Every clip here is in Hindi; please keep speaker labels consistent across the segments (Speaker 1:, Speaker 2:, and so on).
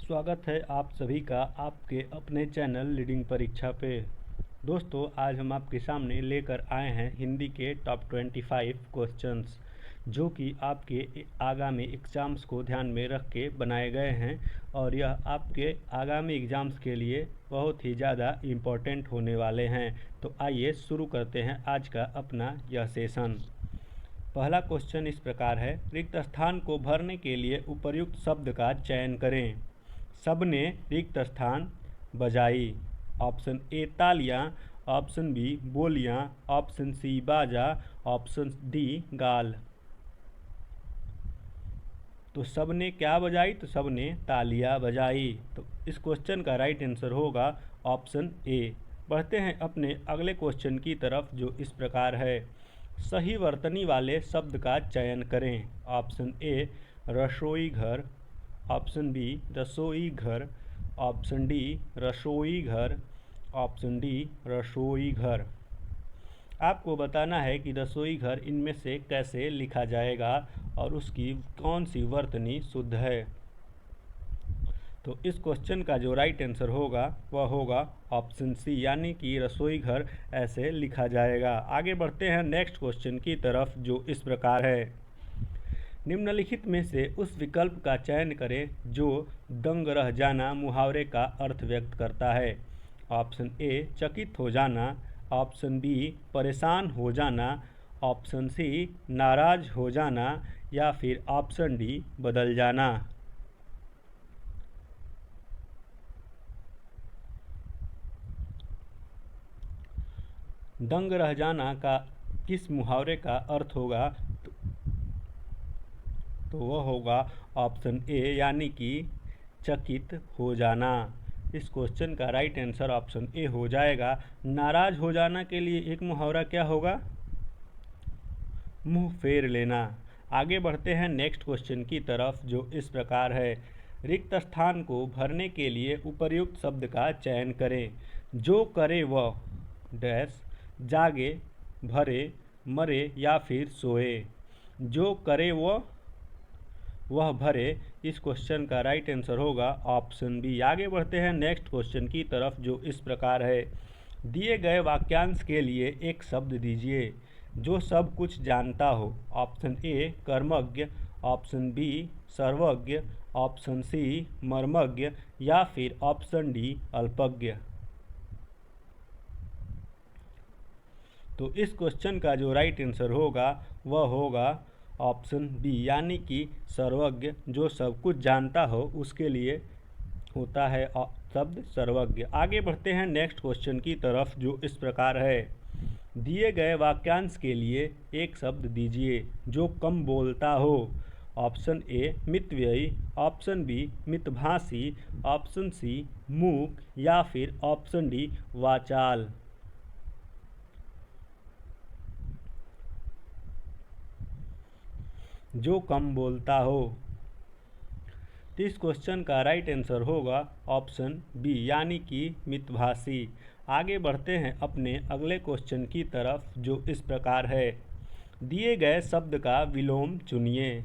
Speaker 1: स्वागत है आप सभी का आपके अपने चैनल लीडिंग परीक्षा पे। दोस्तों, आज हम आपके सामने लेकर आए हैं हिंदी के टॉप 25 क्वेश्चंस जो कि आपके आगामी एग्ज़ाम्स को ध्यान में रख के बनाए गए हैं और यह आपके आगामी एग्ज़ाम्स के लिए बहुत ही ज़्यादा इम्पोर्टेंट होने वाले हैं। तो आइए शुरू करते हैं आज का अपना यह सेशन। पहला क्वेश्चन इस प्रकार है, रिक्त स्थान को भरने के लिए उपर्युक्त शब्द का चयन करें। सबने रिक्त स्थान बजाई। ऑप्शन ए तालियां, ऑप्शन बी बोलियां, ऑप्शन सी बाजा, ऑप्शन डी गाल। तो सबने क्या बजाई? तो सबने तालियां बजाई। तो इस क्वेश्चन का राइट आंसर होगा ऑप्शन ए। बढ़ते हैं अपने अगले क्वेश्चन की तरफ जो इस प्रकार है, सही वर्तनी वाले शब्द का चयन करें। ऑप्शन ए रसोई घर, ऑप्शन बी रसोई घर, ऑप्शन डी रसोई घर, ऑप्शन डी रसोई घर। आपको बताना है कि रसोई घर इनमें से कैसे लिखा जाएगा और उसकी कौन सी वर्तनी शुद्ध है। तो इस क्वेश्चन का जो राइट आंसर होगा वह होगा ऑप्शन सी, यानी कि रसोई घर ऐसे लिखा जाएगा। आगे बढ़ते हैं नेक्स्ट क्वेश्चन की तरफ जो इस प्रकार है, निम्नलिखित में से उस विकल्प का चयन करें जो दंग रह जाना मुहावरे का अर्थ व्यक्त करता है। ऑप्शन ए चकित हो जाना, ऑप्शन बी परेशान हो जाना, ऑप्शन सी नाराज हो जाना या फिर ऑप्शन डी बदल जाना। दंग रह जाना का किस मुहावरे का अर्थ होगा? तो वह होगा ऑप्शन ए, यानी कि चकित हो जाना। इस क्वेश्चन का राइट आंसर ऑप्शन ए हो जाएगा। नाराज हो जाना के लिए एक मुहावरा क्या होगा? मुंह फेर लेना। आगे बढ़ते हैं नेक्स्ट क्वेश्चन की तरफ जो इस प्रकार है, रिक्त स्थान को भरने के लिए उपर्युक्त शब्द का चयन करें। जो करे वह डैश जागे, भरे, मरे या फिर सोए। जो करे वह भरे। इस क्वेश्चन का राइट आंसर होगा ऑप्शन बी। आगे बढ़ते हैं नेक्स्ट क्वेश्चन की तरफ जो इस प्रकार है, दिए गए वाक्यांश के लिए एक शब्द दीजिए जो सब कुछ जानता हो। ऑप्शन ए कर्मज्ञ, ऑप्शन बी सर्वज्ञ, ऑप्शन सी मर्मज्ञ या फिर ऑप्शन डी अल्पज्ञ। तो इस क्वेश्चन का जो राइट आंसर होगा वह होगा ऑप्शन बी, यानी कि सर्वज्ञ। जो सब कुछ जानता हो उसके लिए होता है शब्द सर्वज्ञ। आगे बढ़ते हैं नेक्स्ट क्वेश्चन की तरफ जो इस प्रकार है, दिए गए वाक्यांश के लिए एक शब्द दीजिए जो कम बोलता हो। ऑप्शन ए मितव्ययी, ऑप्शन बी मितभाषी, ऑप्शन सी मूक या फिर ऑप्शन डी वाचाल। जो कम बोलता हो। तो इस क्वेश्चन का राइट आंसर होगा ऑप्शन बी, यानी कि मितभाषी। आगे बढ़ते हैं अपने अगले क्वेश्चन की तरफ जो इस प्रकार है, दिए गए शब्द का विलोम चुनिए।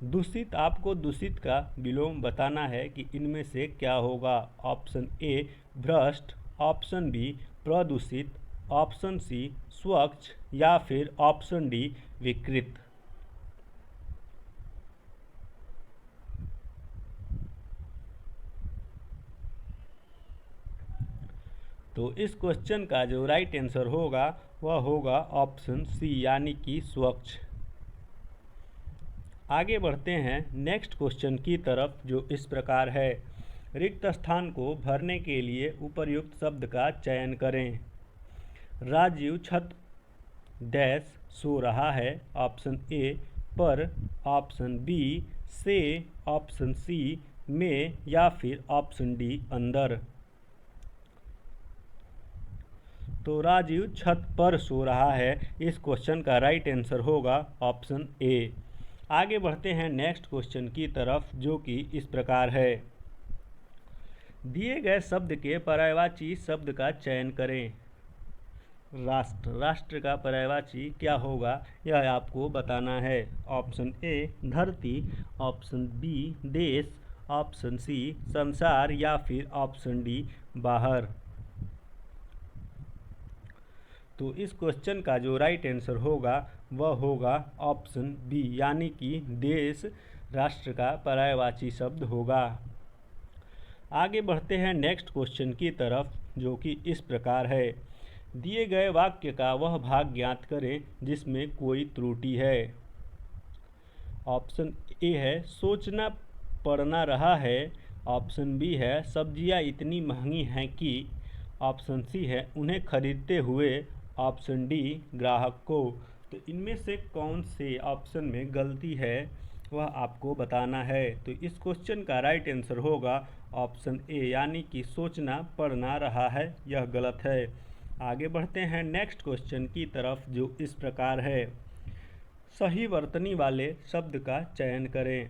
Speaker 1: दूषित, आपको दूषित का विलोम बताना है कि इनमें से क्या होगा। ऑप्शन ए भ्रष्ट, ऑप्शन बी प्रदूषित, ऑप्शन सी स्वच्छ या फिर ऑप्शन डी विकृत। तो इस क्वेश्चन का जो राइट आंसर होगा वह होगा ऑप्शन सी, यानी कि स्वच्छ। आगे बढ़ते हैं नेक्स्ट क्वेश्चन की तरफ जो इस प्रकार है, रिक्त स्थान को भरने के लिए उपर्युक्त शब्द का चयन करें। राजीव छत डैश सो रहा है। ऑप्शन ए पर, ऑप्शन बी से, ऑप्शन सी में या फिर ऑप्शन डी अंदर। तो राजीव छत पर सो रहा है। इस क्वेश्चन का राइट आंसर होगा ऑप्शन ए। आगे बढ़ते हैं नेक्स्ट क्वेश्चन की तरफ जो कि इस प्रकार है, दिए गए शब्द के पर्यायवाची शब्द का चयन करें। राष्ट्र, राष्ट्र का पर्यायवाची क्या होगा यह आपको बताना है। ऑप्शन ए धरती, ऑप्शन बी देश, ऑप्शन सी संसार या फिर ऑप्शन डी बाहर। तो इस क्वेश्चन का जो राइट आंसर होगा वह होगा ऑप्शन बी, यानी कि देश राष्ट्र का पर्यायवाची शब्द होगा। आगे बढ़ते हैं नेक्स्ट क्वेश्चन की तरफ, जो कि इस प्रकार है। दिए गए वाक्य का वह भाग ज्ञात करें जिसमें कोई त्रुटि है। ऑप्शन ए है सोचना पड़ना रहा है। ऑप्शन बी है सब्जियां इतनी महंगी हैं कि। ऑप्शन सी है उन्हें खरीदते हुए। ऑप्शन डी ग्राहक को। तो इनमें से कौन से ऑप्शन में गलती है वह आपको बताना है। तो इस क्वेश्चन का राइट आंसर होगा ऑप्शन ए, यानी कि सोचना पड़ना रहा है, यह गलत है। आगे बढ़ते हैं नेक्स्ट क्वेश्चन की तरफ, जो इस प्रकार है। सही वर्तनी वाले शब्द का चयन करें।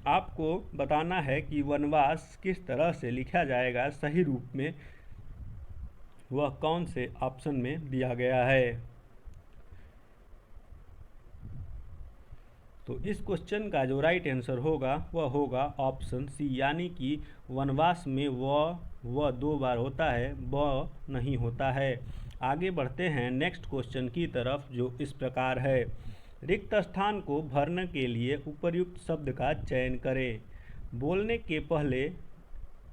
Speaker 1: आपको बताना है कि वनवास किस तरह से लिखा जाएगा सही रूप में, वह कौन से ऑप्शन में दिया गया है। तो इस क्वेश्चन का जो राइट आंसर होगा वह होगा ऑप्शन सी, यानी कि वनवास में वह 2 बार होता है, ब नहीं होता है। आगे बढ़ते हैं नेक्स्ट क्वेश्चन की तरफ, जो इस प्रकार है। रिक्त स्थान को भरने के लिए उपर्युक्त शब्द का चयन करें। बोलने के पहले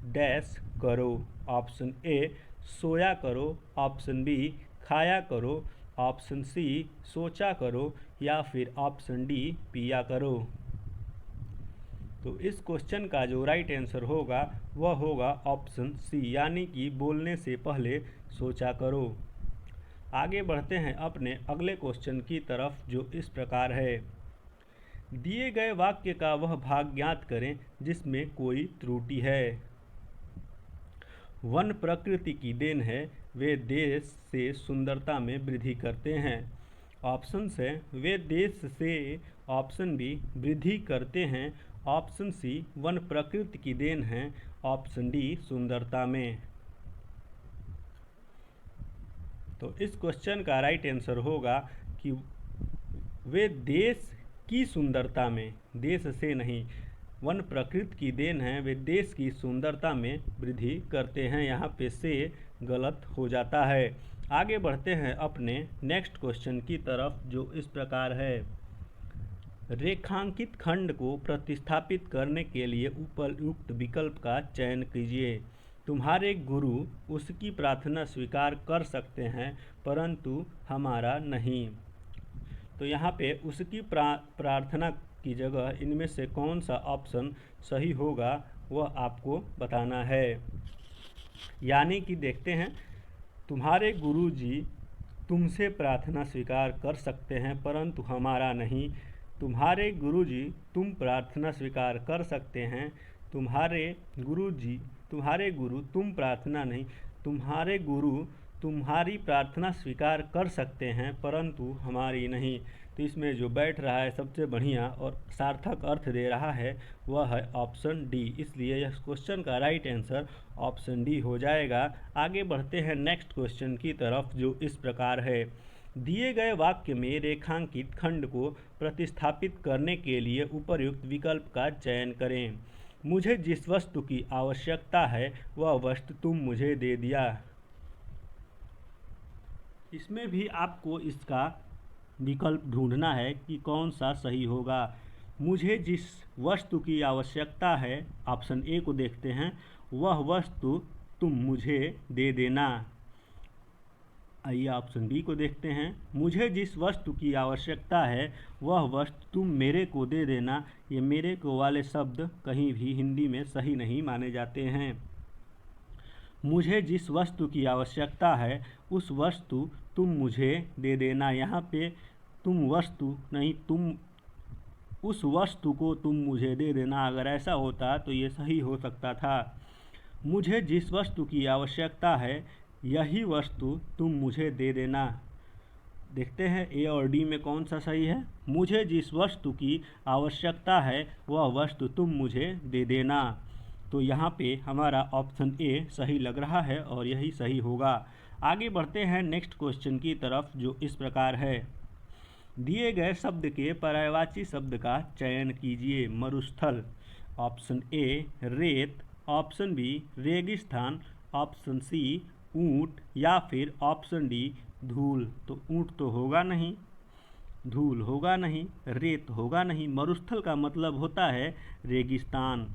Speaker 1: डैश करो। ऑप्शन ए सोया करो। ऑप्शन बी खाया करो। ऑप्शन सी सोचा करो या फिर ऑप्शन डी पिया करो। तो इस क्वेश्चन का जो राइट आंसर होगा वह होगा ऑप्शन सी, यानी कि बोलने से पहले सोचा करो। आगे बढ़ते हैं अपने अगले क्वेश्चन की तरफ, जो इस प्रकार है। दिए गए वाक्य का वह भाग ज्ञात करें जिसमें कोई त्रुटि है। वन प्रकृति की देन है, वे देश से सुंदरता में वृद्धि करते हैं। ऑप्शन से वे देश से। ऑप्शन बी वृद्धि करते हैं। ऑप्शन सी वन प्रकृति की देन है। ऑप्शन डी सुंदरता में। तो इस क्वेश्चन का राइट आंसर होगा कि वे देश की सुंदरता में, देश से नहीं, वन प्रकृति की देन है, वे देश की सुंदरता में वृद्धि करते हैं। यहाँ पे से गलत हो जाता है। आगे बढ़ते हैं अपने नेक्स्ट क्वेश्चन की तरफ, जो इस प्रकार है। रेखांकित खंड को प्रतिस्थापित करने के लिए उपयुक्त विकल्प का चयन कीजिए। तुम्हारे गुरु उसकी प्रार्थना स्वीकार कर सकते हैं परंतु हमारा नहीं। तो यहाँ पे उसकी प्रार्थना की जगह इनमें से कौन सा ऑप्शन सही होगा वह आपको बताना है। यानी कि देखते हैं, तुम्हारे गुरुजी तुमसे प्रार्थना स्वीकार कर सकते हैं परंतु हमारा नहीं। तुम्हारे गुरुजी तुम प्रार्थना स्वीकार कर सकते हैं, तुम्हारे गुरु तुम प्रार्थना नहीं, तुम्हारे गुरु तुम्हारी प्रार्थना स्वीकार कर सकते हैं परंतु हमारी नहीं। तो इसमें जो बैठ रहा है सबसे बढ़िया और सार्थक अर्थ दे रहा है वह है ऑप्शन डी, इसलिए यह क्वेश्चन का राइट आंसर ऑप्शन डी हो जाएगा। आगे बढ़ते हैं नेक्स्ट क्वेश्चन की तरफ, जो इस प्रकार है। दिए गए वाक्य में रेखांकित खंड को प्रतिस्थापित करने के लिए उपर्युक्त विकल्प का चयन करें। मुझे जिस वस्तु की आवश्यकता है वह वस्तु तुम मुझे दे दिया। इसमें भी आपको इसका विकल्प ढूंढना है कि कौन सा सही होगा। मुझे जिस वस्तु की आवश्यकता है, ऑप्शन ए को देखते हैं, वह वस्तु तुम मुझे दे देना। आइए ऑप्शन बी को देखते हैं। मुझे जिस वस्तु की आवश्यकता है वह वस्तु तुम मेरे को दे देना। ये मेरे को वाले शब्द कहीं भी हिंदी में सही नहीं माने जाते हैं। मुझे जिस वस्तु की आवश्यकता है उस वस्तु तुम मुझे दे देना। यहाँ पे तुम वस्तु नहीं, तुम उस वस्तु को तुम मुझे दे देना, अगर ऐसा होता तो ये सही हो सकता था। मुझे जिस वस्तु की आवश्यकता है यही वस्तु तुम मुझे दे देना। देखते हैं ए और डी में कौन सा सही है। मुझे जिस वस्तु की आवश्यकता है वह वस्तु तुम मुझे दे देना। तो यहाँ पे हमारा ऑप्शन ए सही लग रहा है और यही सही होगा। आगे बढ़ते हैं नेक्स्ट क्वेश्चन की तरफ, जो इस प्रकार है। दिए गए शब्द के पर्यायवाची शब्द का चयन कीजिए। मरुस्थल, ऑप्शन ए रेत, ऑप्शन बी रेगिस्तान, ऑप्शन सी ऊंट या फिर ऑप्शन डी धूल। तो ऊंट तो होगा नहीं, धूल होगा नहीं, रेत होगा नहीं, मरुस्थल का मतलब होता है रेगिस्तान,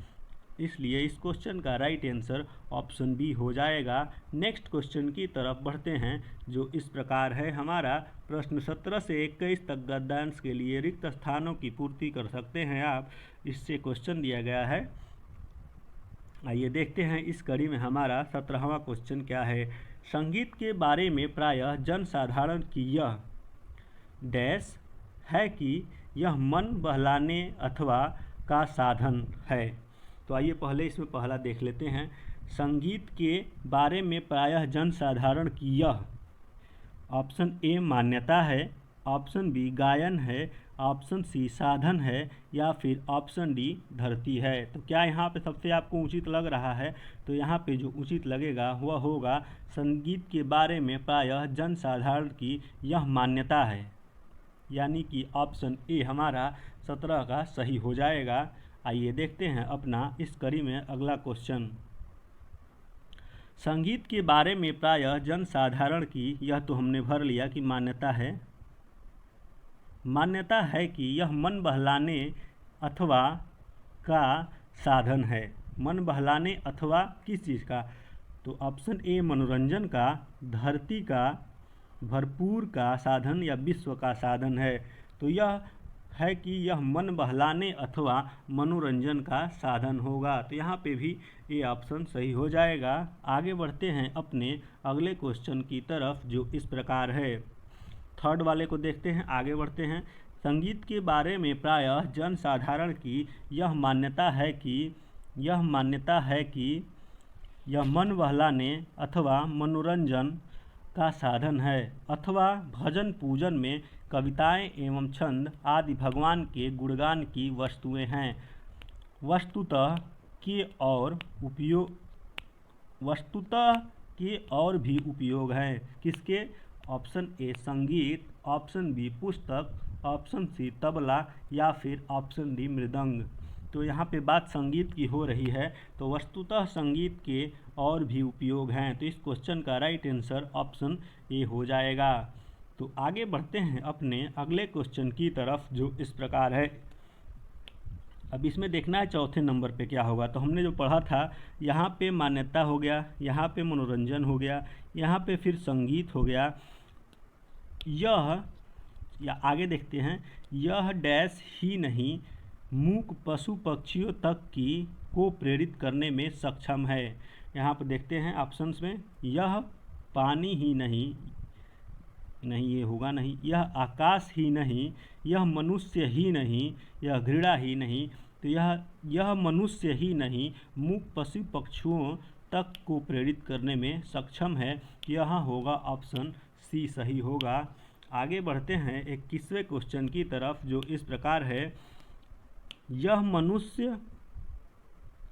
Speaker 1: इसलिए इस क्वेश्चन का राइट आंसर ऑप्शन बी हो जाएगा। नेक्स्ट क्वेश्चन की तरफ बढ़ते हैं जो इस प्रकार है हमारा। प्रश्न 17 से 21 तक गद्यांश के लिए रिक्त स्थानों की पूर्ति कर सकते हैं आप, इससे क्वेश्चन दिया गया है। आइए देखते हैं इस कड़ी में हमारा 17वां क्वेश्चन क्या है। संगीत के बारे में प्रायः जनसाधारण की यह डैश है कि यह मन बहलाने अथवा का साधन है। तो आइए पहले इसमें पहला देख लेते हैं। संगीत के बारे में प्रायः जनसाधारण की यह, ऑप्शन ए मान्यता है, ऑप्शन बी गायन है, ऑप्शन सी साधन है या फिर ऑप्शन डी धरती है। तो क्या यहाँ पे सबसे आपको उचित लग रहा है? तो यहाँ पे जो उचित लगेगा वह होगा संगीत के बारे में प्रायः जनसाधारण की यह मान्यता है, यानी कि ऑप्शन ए हमारा 17 का सही हो जाएगा। आइए देखते हैं अपना इस कड़ी में अगला क्वेश्चन। संगीत के बारे में प्रायः जनसाधारण की यह तो हमने भर लिया कि मान्यता है। मान्यता है कि यह मन बहलाने अथवा का साधन है। मन बहलाने अथवा किस चीज़ का? तो ऑप्शन ए मनोरंजन का, धरती का, भरपूर का साधन या विश्व का साधन है। तो यह है कि यह मन बहलाने अथवा मनोरंजन का साधन होगा। तो यहाँ पे भी ये ऑप्शन सही हो जाएगा। आगे बढ़ते हैं अपने अगले क्वेश्चन की तरफ जो इस प्रकार है। थर्ड वाले को देखते हैं, आगे बढ़ते हैं। संगीत के बारे में प्रायः जनसाधारण की यह मान्यता है कि यह मन बहलाने अथवा मनोरंजन का साधन है अथवा भजन पूजन में कविताएं एवं छंद आदि भगवान के गुणगान की वस्तुएं हैं। वस्तुतः के और भी उपयोग हैं। किसके? ऑप्शन ए संगीत, ऑप्शन बी पुस्तक, ऑप्शन सी तबला या फिर ऑप्शन डी मृदंग। तो यहाँ पे बात संगीत की हो रही है, तो वस्तुतः संगीत के और भी उपयोग हैं। तो इस क्वेश्चन का राइट आंसर ऑप्शन ए हो जाएगा। तो आगे बढ़ते हैं अपने अगले क्वेश्चन की तरफ जो इस प्रकार है। अब इसमें देखना है चौथे नंबर पे क्या होगा। तो हमने जो पढ़ा था, यहाँ पे मान्यता हो गया, यहाँ पे मनोरंजन हो गया, यहाँ पे फिर संगीत हो गया। या आगे देखते हैं, यह डैश ही नहीं मूक पशु पक्षियों तक को प्रेरित करने में सक्षम है। यहाँ पर देखते हैं ऑप्शंस में, यह पानी ही नहीं, ये होगा नहीं, यह आकाश ही नहीं, यह मनुष्य ही नहीं, यह घृणा ही नहीं। तो यह मनुष्य ही नहीं मूक पशु पक्षियों तक को प्रेरित करने में सक्षम है। यहाँ होगा ऑप्शन सी सही होगा। आगे बढ़ते हैं 21वें क्वेश्चन की तरफ जो इस प्रकार है। यह मनुष्य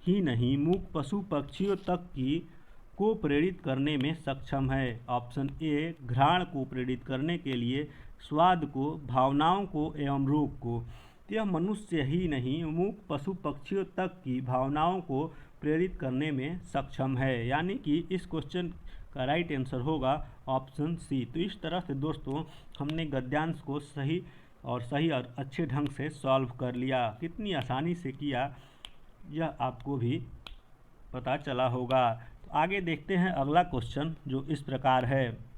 Speaker 1: ही नहीं मूक पशु पक्षियों तक को प्रेरित करने में सक्षम है। ऑप्शन ए घ्राण को प्रेरित करने के लिए, स्वाद को, भावनाओं को एवं रोग को। यह मनुष्य ही नहीं मूक पशु पक्षियों तक की भावनाओं को प्रेरित करने में सक्षम है, यानी कि इस क्वेश्चन का राइट आंसर होगा ऑप्शन सी। तो इस तरह से दोस्तों हमने गद्यांश को सही और अच्छे ढंग से सॉल्व कर लिया। कितनी आसानी से किया यह आपको भी पता चला होगा। तो आगे देखते हैं अगला क्वेश्चन जो इस प्रकार है।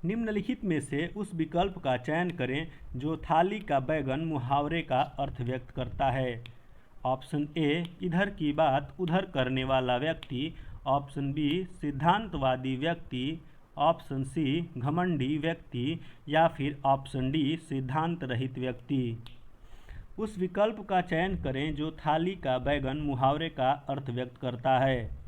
Speaker 1: निम्नलिखित में से उस विकल्प का चयन करें जो थाली का बैगन मुहावरे का अर्थ व्यक्त करता है। ऑप्शन ए इधर की बात उधर करने वाला व्यक्ति, ऑप्शन बी सिद्धांतवादी व्यक्ति, ऑप्शन सी घमंडी व्यक्ति या फिर ऑप्शन डी सिद्धांत रहित व्यक्ति। उस विकल्प का चयन करें जो थाली का बैगन मुहावरे का अर्थ व्यक्त करता है।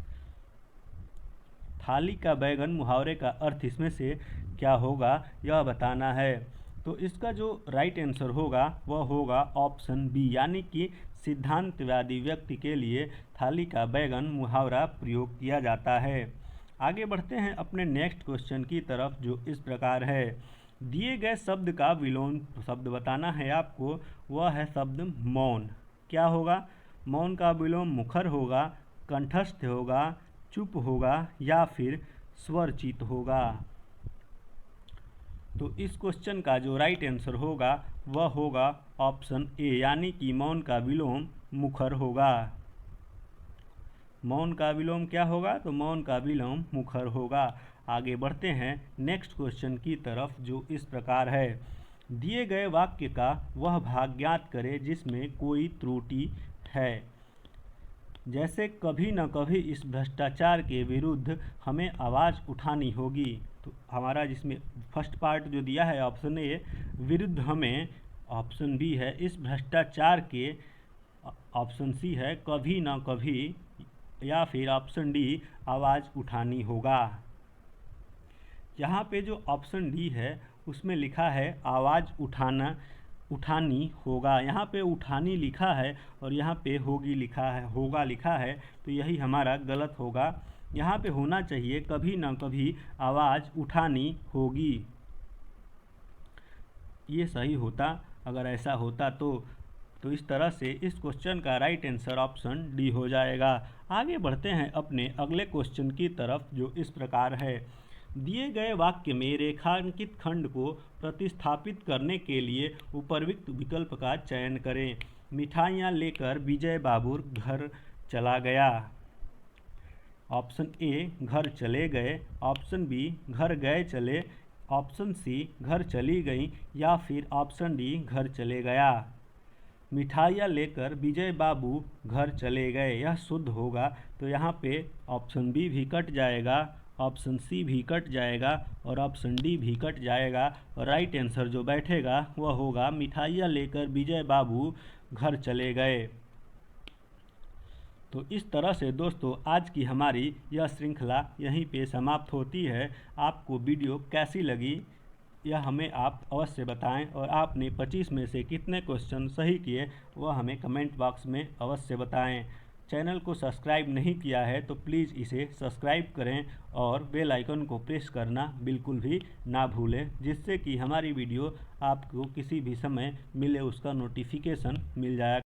Speaker 1: थाली का बैगन मुहावरे का अर्थ इसमें से क्या होगा यह बताना है। तो इसका जो राइट आंसर होगा वह होगा ऑप्शन बी, यानी कि सिद्धांतवादी व्यक्ति के लिए थाली का बैगन मुहावरा प्रयोग किया जाता है। आगे बढ़ते हैं अपने नेक्स्ट क्वेश्चन की तरफ जो इस प्रकार है। दिए गए शब्द का विलोम शब्द बताना है आपको, वह है शब्द मौन। क्या होगा? मौन का विलोम मुखर होगा, कंठस्थ होगा, चुप होगा या फिर स्वरचित होगा। तो इस क्वेश्चन का जो राइट आंसर होगा वह होगा ऑप्शन ए, यानी कि मौन का विलोम मुखर होगा। मौन का विलोम क्या होगा? तो मौन का विलोम मुखर होगा। आगे बढ़ते हैं नेक्स्ट क्वेश्चन की तरफ, जो इस प्रकार है। दिए गए वाक्य का वह भाग ज्ञात करें जिसमें कोई त्रुटि है। जैसे कभी न कभी इस भ्रष्टाचार के विरुद्ध हमें आवाज़ उठानी होगी। तो हमारा जिसमें फर्स्ट पार्ट जो दिया है ऑप्शन ए विरुद्ध हमें, ऑप्शन बी है इस भ्रष्टाचार के, ऑप्शन सी है कभी न कभी, या फिर ऑप्शन डी आवाज़ उठानी होगा। यहाँ पे जो ऑप्शन डी है उसमें लिखा है आवाज़ उठानी होगा। यहाँ पे उठानी लिखा है और यहाँ पे होगी लिखा है, होगा लिखा है, तो यही हमारा गलत होगा। यहाँ पे होना चाहिए कभी ना कभी आवाज़ उठानी होगी, ये सही होता अगर ऐसा होता तो इस तरह से इस क्वेश्चन का राइट आंसर ऑप्शन डी हो जाएगा। आगे बढ़ते हैं अपने अगले क्वेश्चन की तरफ, जो इस प्रकार है। दिए गए वाक्य में रेखांकित खंड को प्रतिस्थापित करने के लिए उपरोक्त विकल्प का चयन करें। मिठाइयाँ लेकर विजय बाबू घर चला गया। ऑप्शन ए घर चले गए, ऑप्शन बी घर गए चले, ऑप्शन सी घर चली गई या फिर ऑप्शन डी घर चले गया। मिठाइयाँ लेकर विजय बाबू घर चले गए, यह शुद्ध होगा, तो यहाँ पे ऑप्शन बी भी कट जाएगा, ऑप्शन सी भी कट जाएगा और ऑप्शन डी भी कट जाएगा। और राइट आंसर जो बैठेगा वह होगा मिठाइयाँ लेकर विजय बाबू घर चले गए। तो इस तरह से दोस्तों आज की हमारी यह श्रृंखला यहीं पे समाप्त होती है। आपको वीडियो कैसी लगी यह हमें आप अवश्य बताएं, और आपने 25 में से कितने क्वेश्चन सही किए वह हमें कमेंट बॉक्स में अवश्य बताएं। चैनल को सब्सक्राइब नहीं किया है तो प्लीज़ इसे सब्सक्राइब करें और बेल आइकन को प्रेस करना बिल्कुल भी ना भूलें, जिससे कि हमारी वीडियो आपको किसी भी समय मिले उसका नोटिफिकेशन मिल जाए।